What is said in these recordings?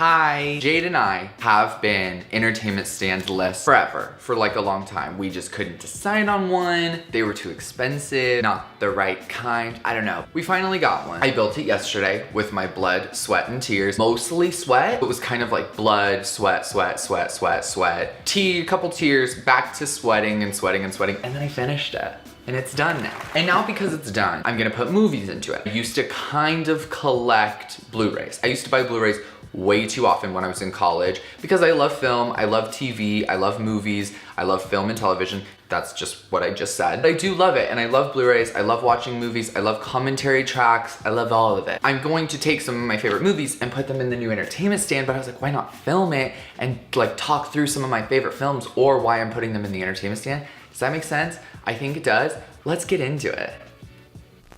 Hi. Jade and I have been entertainment standless forever, for like a long time. We just couldn't decide on one. They were too expensive, not the right kind. I don't know. We finally got one. I built it yesterday with my blood, sweat, and tears. Mostly sweat. It was kind of like blood, sweat, sweat, sweat, sweat, sweat. A couple tears, back to sweating and sweating and sweating, and then I finished it. And it's done now. And now because it's done, I'm gonna put movies into it. I used to kind of collect Blu-rays. I used to buy Blu-rays way too often when I was in college because I love film, I love TV, I love movies, I love film and television. That's just what I just said. I do love it, and I love Blu-rays, I love watching movies, I love commentary tracks, I love all of it. I'm going to take some of my favorite movies and put them in the new entertainment stand, but I was like, why not film it and like talk through some of my favorite films or why I'm putting them in the entertainment stand? Does that make sense? I think it does. Let's get into it.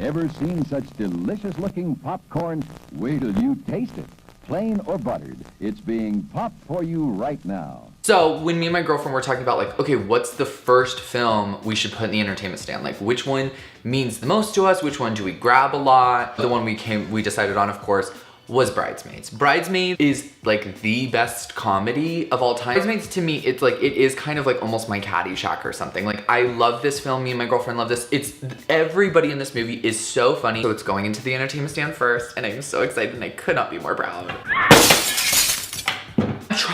Ever seen such delicious looking popcorn? Wait till you taste it. Plain or buttered, it's being popped for you right now. So when me and my girlfriend were talking about like, okay, what's the first film we should put in the entertainment stand? Like which one means the most to us? Which one do we grab a lot? The one we decided on, of course, was Bridesmaids. Bridesmaids is like the best comedy of all time. Bridesmaids to me, it is kind of like almost my Caddyshack or something. Like I love this film, me and my girlfriend love this. Everybody in this movie is so funny. So it's going into the entertainment stand first and I'm so excited and I could not be more proud.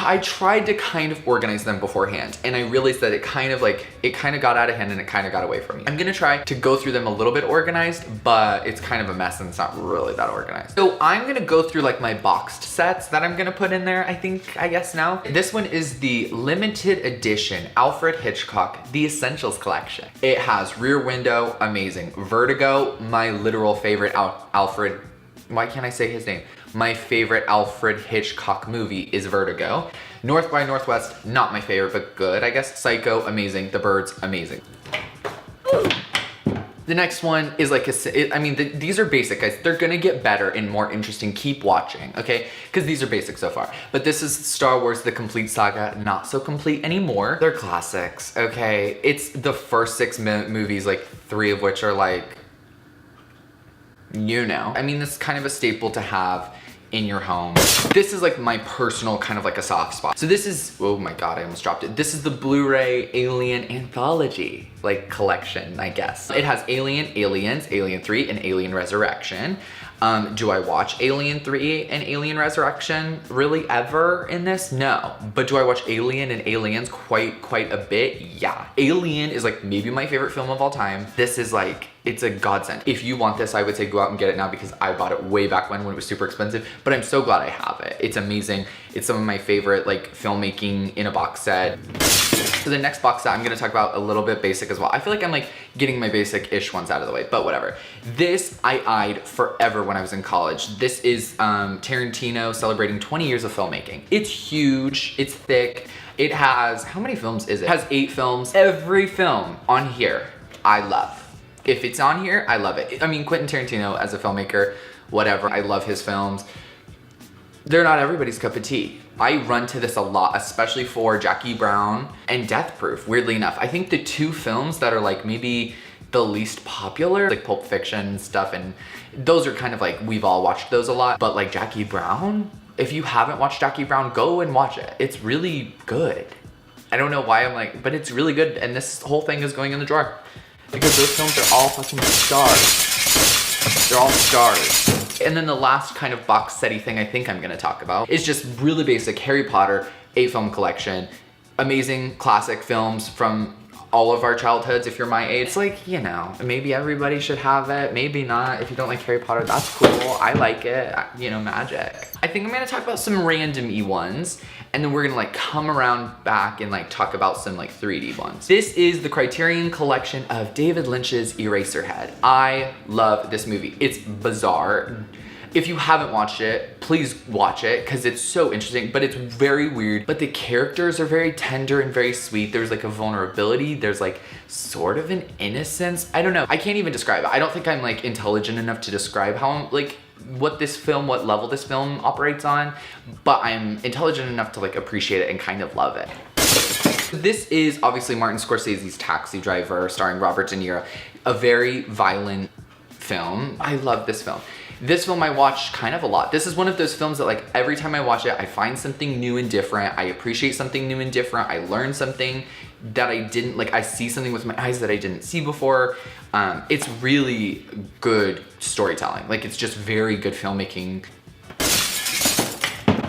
I tried to kind of organize them beforehand and I realized that it kind of got out of hand and it kind of got away from me. I'm gonna try to go through them a little bit organized, but it's kind of a mess and it's not really that organized. So I'm gonna go through like my boxed sets that I'm gonna put in there, I guess now. This one is the limited edition Alfred Hitchcock The Essentials Collection. It has Rear Window, amazing. Vertigo, my literal favorite Alfred, why can't I say his name? My favorite Alfred Hitchcock movie is Vertigo. North by Northwest, not my favorite, but good, I guess. Psycho, amazing. The Birds, amazing. The next one is like these are basic, guys. They're gonna get better and more interesting. Keep watching, okay? Because these are basic so far. But this is Star Wars: The Complete Saga, not so complete anymore. They're classics, okay? It's the first 6 movies, like 3 of which are like, you know. I mean, this is kind of a staple to have in your home. This is like my personal kind of like a soft spot. So this is, oh my God, I almost dropped it. This is the Blu-ray Alien Anthology like collection, I guess. It has Alien, Aliens, Alien 3, and Alien Resurrection. Do I watch Alien 3 and Alien Resurrection really ever in this? No. But do I watch Alien and Aliens quite a bit? Yeah. Alien is like maybe my favorite film of all time. This is like, it's a godsend. If you want this, I would say go out and get it now because I bought it way back when it was super expensive, but I'm so glad I have it. It's amazing. It's some of my favorite like filmmaking in a box set. So the next box set I'm gonna talk about a little bit basic as well. I feel like I'm like getting my basic-ish ones out of the way, but whatever. This I eyed forever when I was in college. This is Tarantino celebrating 20 years of filmmaking. It's huge, it's thick. It has, how many films is it? It has 8 films. Every film on here, I love. If it's on here, I love it. I mean, Quentin Tarantino as a filmmaker, whatever, I love his films. They're not everybody's cup of tea. I run to this a lot, especially for Jackie Brown and Death Proof, weirdly enough. I think the 2 films that are like maybe the least popular, like Pulp Fiction and stuff, and those are kind of like, we've all watched those a lot, but like Jackie Brown, if you haven't watched Jackie Brown, go and watch it. It's really good. I don't know why I'm like, but it's really good, and this whole thing is going in the drawer. Because those films are all fucking stars. They're all stars. And then the last kind of box setty thing I think I'm gonna talk about is just really basic Harry Potter 8-film collection. Amazing classic films from all of our childhoods if you're my age. It's like, you know, maybe everybody should have it, maybe not. If you don't like Harry Potter, that's cool. I like it, you know, magic. I think I'm gonna talk about some random-y ones, and then we're gonna like come around back and like talk about some like 3D ones. This is the Criterion Collection of David Lynch's Eraserhead. I love this movie. It's bizarre. If you haven't watched it, please watch it because it's so interesting, but it's very weird. But the characters are very tender and very sweet. There's like a vulnerability. There's like sort of an innocence. I don't know. I can't even describe it. I don't think I'm like intelligent enough to describe how I'm like, what level this film operates on, but I'm intelligent enough to like appreciate it and kind of love it. This is obviously Martin Scorsese's Taxi Driver starring Robert De Niro, a very violent film. I love this film. This film I watch kind of a lot. This is one of those films that like every time I watch it, I find something new and different. I appreciate something new and different. I learn something that I didn't, like I see something with my eyes that I didn't see before. It's really good storytelling. Like it's just very good filmmaking.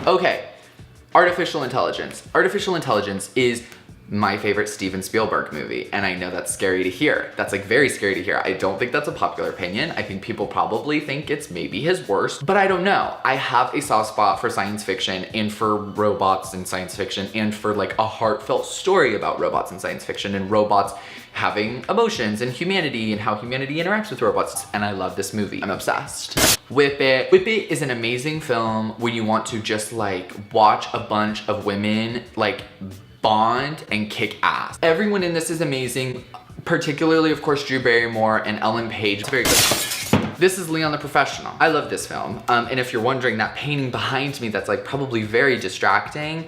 Okay, artificial intelligence. Artificial intelligence is my favorite Steven Spielberg movie, and I know that's scary to hear. That's like very scary to hear. I don't think that's a popular opinion. I think people probably think it's maybe his worst, but I don't know. I have a soft spot for science fiction and for robots in science fiction and for like a heartfelt story about robots in science fiction and robots having emotions and humanity and how humanity interacts with robots. And I love this movie. I'm obsessed. Whip It. Whip It is an amazing film when you want to just like watch a bunch of women like bond and kick ass. Everyone in this is amazing, particularly of course Drew Barrymore and Ellen Page. It's very good. This is Leon the Professional. I love this film. And if you're wondering, that painting behind me that's like probably very distracting,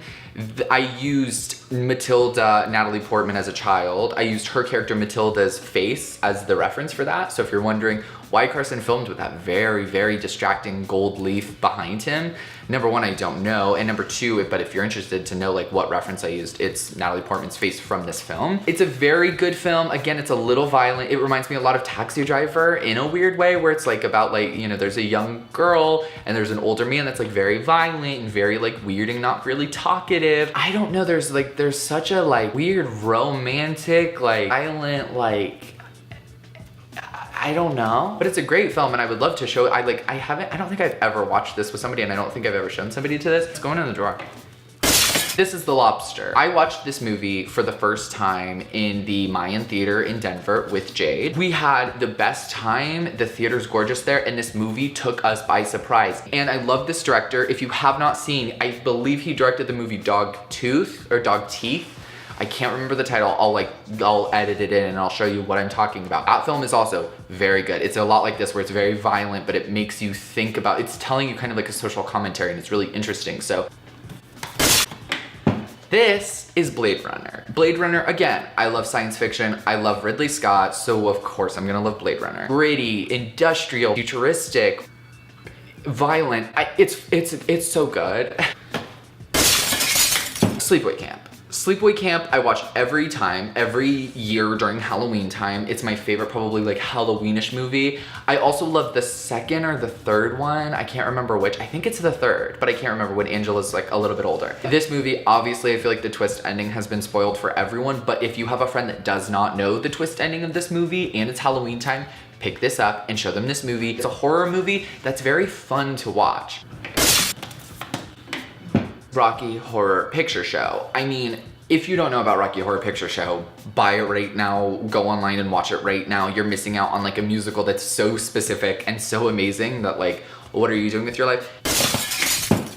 I used Matilda, Natalie Portman as a child. I used her character Matilda's face as the reference for that. So if you're wondering why Carson filmed with that very, very distracting gold leaf behind him, number one, I don't know. And number two, but if you're interested to know like what reference I used, it's Natalie Portman's face from this film. It's a very good film. Again, it's a little violent. It reminds me a lot of Taxi Driver in a weird way, where it's like about like, you know, there's a young girl and there's an older man that's like very violent and very like weird and not really talkative. I don't know, there's such a like weird romantic, like violent, like, I don't know, but it's a great film and I would love to show it. I don't think I've ever watched this with somebody, and I don't think I've ever shown somebody to this. It's going in the drawer. This is The Lobster. I watched this movie for the first time in the Mayan Theater in Denver with Jade. We had the best time. The theater's gorgeous there, and this movie took us by surprise. And I love this director. If you have not seen, I believe he directed the movie Dog Teeth. I can't remember the title. I'll edit it in and I'll show you what I'm talking about. That film is also very good. It's a lot like this, where it's very violent, but it makes you think about, it's telling you kind of like a social commentary, and it's really interesting. So this is Blade Runner. Blade Runner, again, I love science fiction. I love Ridley Scott, so of course I'm gonna love Blade Runner. Gritty, industrial, futuristic, violent. It's so good. Sleepaway Camp. Sleepaway Camp, I watch every year during Halloween time. It's my favorite, probably like Halloweenish movie. I also love the second or the third one. I can't remember which. I think it's the third, but I can't remember when Angela's like a little bit older. This movie, obviously, I feel like the twist ending has been spoiled for everyone, but if you have a friend that does not know the twist ending of this movie and it's Halloween time, pick this up and show them this movie. It's a horror movie that's very fun to watch. Rocky Horror Picture Show. I mean, if you don't know about Rocky Horror Picture Show, buy it right now, go online and watch it right now. You're missing out on like a musical that's so specific and so amazing that like, what are you doing with your life?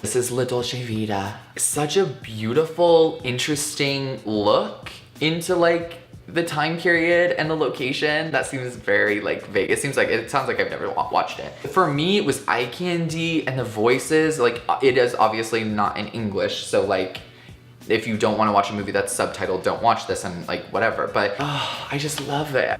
This is La Dolce Vita. Such a beautiful, interesting look into like the time period and the location. That seems very like vague. It sounds like I've never watched it. For me, it was eye candy, and the voices, like it is obviously not in English, so like if you don't want to watch a movie that's subtitled, don't watch this and like whatever, but I just love it.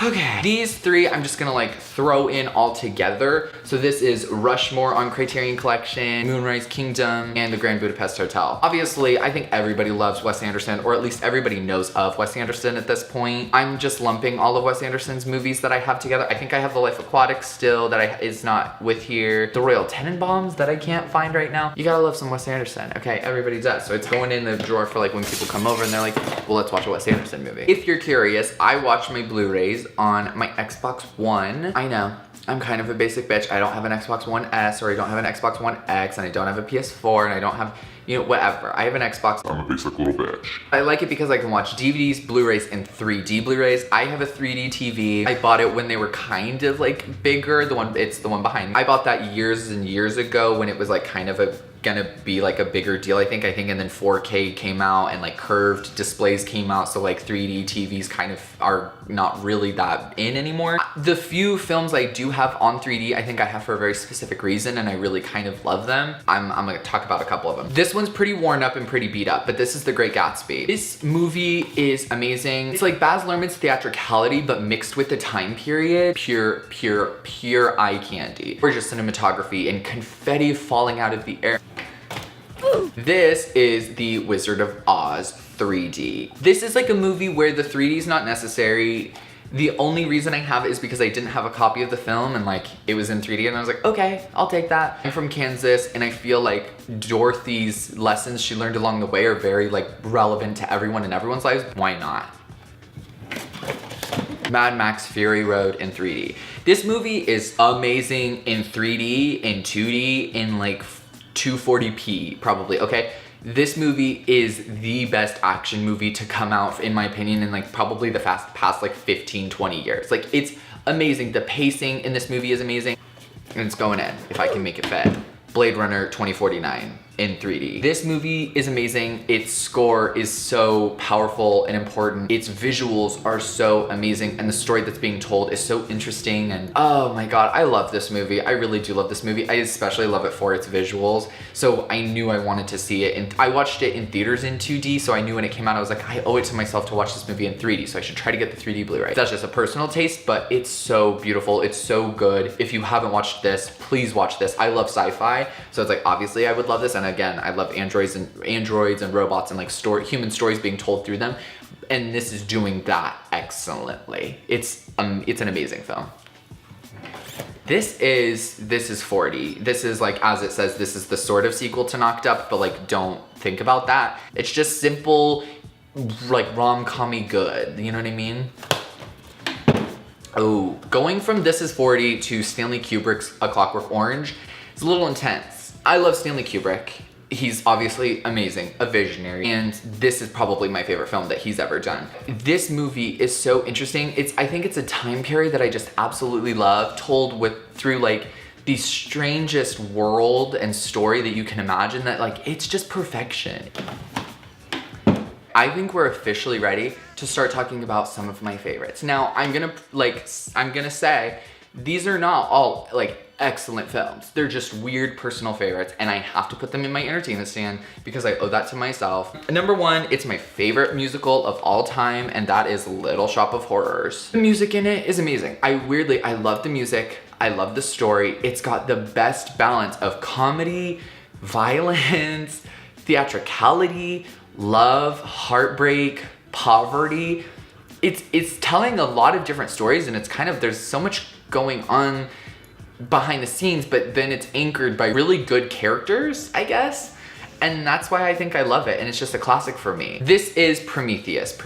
Okay, these three I'm just gonna like throw in all together. So this is Rushmore on Criterion Collection, Moonrise Kingdom, and The Grand Budapest Hotel. Obviously, I think everybody loves Wes Anderson, or at least everybody knows of Wes Anderson at this point. I'm just lumping all of Wes Anderson's movies that I have together. I think I have The Life Aquatic still that is not with here. The Royal Tenenbaums that I can't find right now. You gotta love some Wes Anderson. Okay, everybody does. So it's going in the drawer for like when people come over and they're like, well, let's watch a Wes Anderson movie. If you're curious, I watch my Blu-rays on my Xbox One. I know, I'm kind of a basic bitch. I don't have an Xbox One S, or I don't have an Xbox One X, and I don't have a PS4, and I don't have, you know, whatever. I have an Xbox. I'm a basic little bitch. I like it because I can watch DVDs, Blu-rays, and 3D Blu-rays. I have a 3D TV. I bought it when they were kind of like bigger. It's the one behind me. I bought that years and years ago when it was like kind of a gonna be like a bigger deal, I think. And then 4K came out and like curved displays came out, so like 3D TVs kind of are not really that in anymore. The few films I do have on 3D, I think I have for a very specific reason, and I really kind of love them. I'm gonna talk about a couple of them. This one's pretty worn up and pretty beat up, but this is The Great Gatsby. This movie is amazing. It's like Baz Luhrmann's theatricality, but mixed with the time period. Pure eye candy. Gorgeous cinematography and confetti falling out of the air. This is The Wizard of Oz 3D. This is like a movie where the 3D is not necessary. The only reason I have it is because I didn't have a copy of the film and like it was in 3D and I was like, okay, I'll take that. I'm from Kansas and I feel like Dorothy's lessons she learned along the way are very like relevant to everyone in everyone's lives. Why not? Mad Max Fury Road in 3D. This movie is amazing in 3D, in 2D, in like 240p probably, okay? This movie is the best action movie to come out, in my opinion, in like probably the past like 15, 20 years. Like, it's amazing. The pacing in this movie is amazing. And it's going in, if I can make it fit. Blade Runner 2049 in 3D. This movie is amazing. Its score is so powerful and important. Its visuals are so amazing, and the story that's being told is so interesting. And oh my God, I love this movie. I really do love this movie. I especially love it for its visuals. So I knew I wanted to see it, and I watched it in theaters in 2D. So I knew when it came out, I was like, I owe it to myself to watch this movie in 3D. So I should try to get the 3D Blu-ray. That's just a personal taste, but it's so beautiful. It's so good. If you haven't watched this, please watch this. I love sci-fi, so it's like obviously I would love this. And again, I love androids and robots and like human stories being told through them. And this is doing that excellently. It's an amazing film. This is 40. This is like, as it says, this is the sort of sequel to Knocked Up, but like, don't think about that. It's just simple, like rom-com-y good. You know what I mean? Oh, going from This Is 40 to Stanley Kubrick's A Clockwork Orange, it's a little intense. I love Stanley Kubrick. He's obviously amazing, a visionary, and this is probably my favorite film that he's ever done. This movie is so interesting. I think it's a time period that I just absolutely love, told through like the strangest world and story that you can imagine, that like, it's just perfection. I think we're officially ready to start talking about some of my favorites. Now, I'm gonna say, these are not all like excellent films. They're just weird personal favorites, and I have to put them in my entertainment stand because I owe that to myself. Number one, it's my favorite musical of all time, and that is Little Shop of Horrors. The music in it is amazing. I love the music. I love the story. It's got the best balance of comedy, violence, theatricality, love, heartbreak, poverty. It's telling a lot of different stories, and there's so much going on behind the scenes, but then it's anchored by really good characters, I guess. And that's why I think I love it, and it's just a classic for me. This is Prometheus.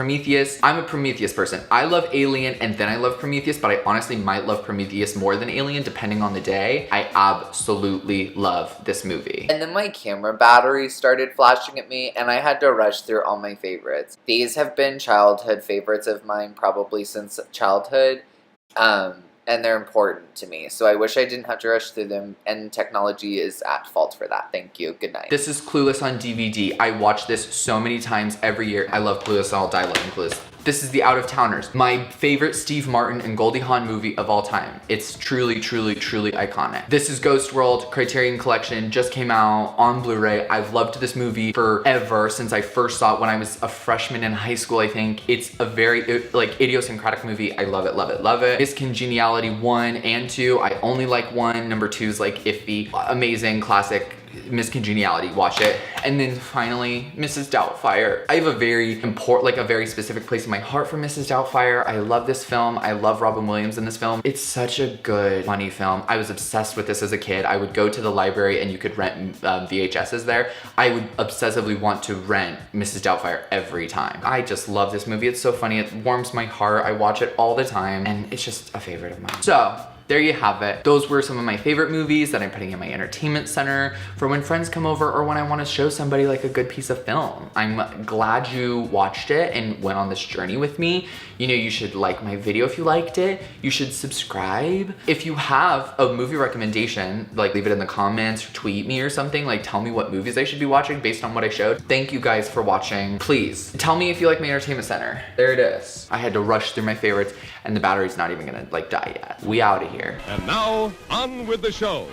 I'm a Prometheus person. I love Alien and then I love Prometheus, but I honestly might love Prometheus more than Alien depending on the day. I absolutely love this movie. And then my camera battery started flashing at me, and I had to rush through all my favorites. These have been childhood favorites of mine probably since childhood. And they're important to me, so I wish I didn't have to rush through them, and technology is at fault for that. Thank you. Good night. This is Clueless on DVD. I watch this so many times every year. I love Clueless, I'll die loving Clueless. This is The Out of Towners, my favorite Steve Martin and Goldie Hawn movie of all time. It's truly, truly, truly iconic. This is Ghost World, Criterion Collection, just came out on Blu-ray. I've loved this movie forever, since I first saw it when I was a freshman in high school, I think. It's a very, idiosyncratic movie. I love it, love it, love it. Miss Congeniality 1 and 2, I only like 1. Number 2 is like iffy. Amazing, classic. Miss Congeniality, watch it. And then finally, Mrs. Doubtfire. I have a very specific place in my heart for Mrs. Doubtfire. I love this film. I love Robin Williams in this film. It's such a good, funny film. I was obsessed with this as a kid. I would go to the library and you could rent VHSs there. I would obsessively want to rent Mrs. Doubtfire every time. I just love this movie. It's so funny. It warms my heart. I watch it all the time, and it's just a favorite of mine. So, there you have it. Those were some of my favorite movies that I'm putting in my entertainment center for when friends come over or when I want to show somebody like a good piece of film. I'm glad you watched it and went on this journey with me. You know, you should like my video if you liked it. You should subscribe. If you have a movie recommendation, like leave it in the comments or tweet me or something, like tell me what movies I should be watching based on what I showed. Thank you guys for watching. Please tell me if you like my entertainment center. There it is. I had to rush through my favorites and the battery's not even gonna like die yet. We out of here. And now, on with the show.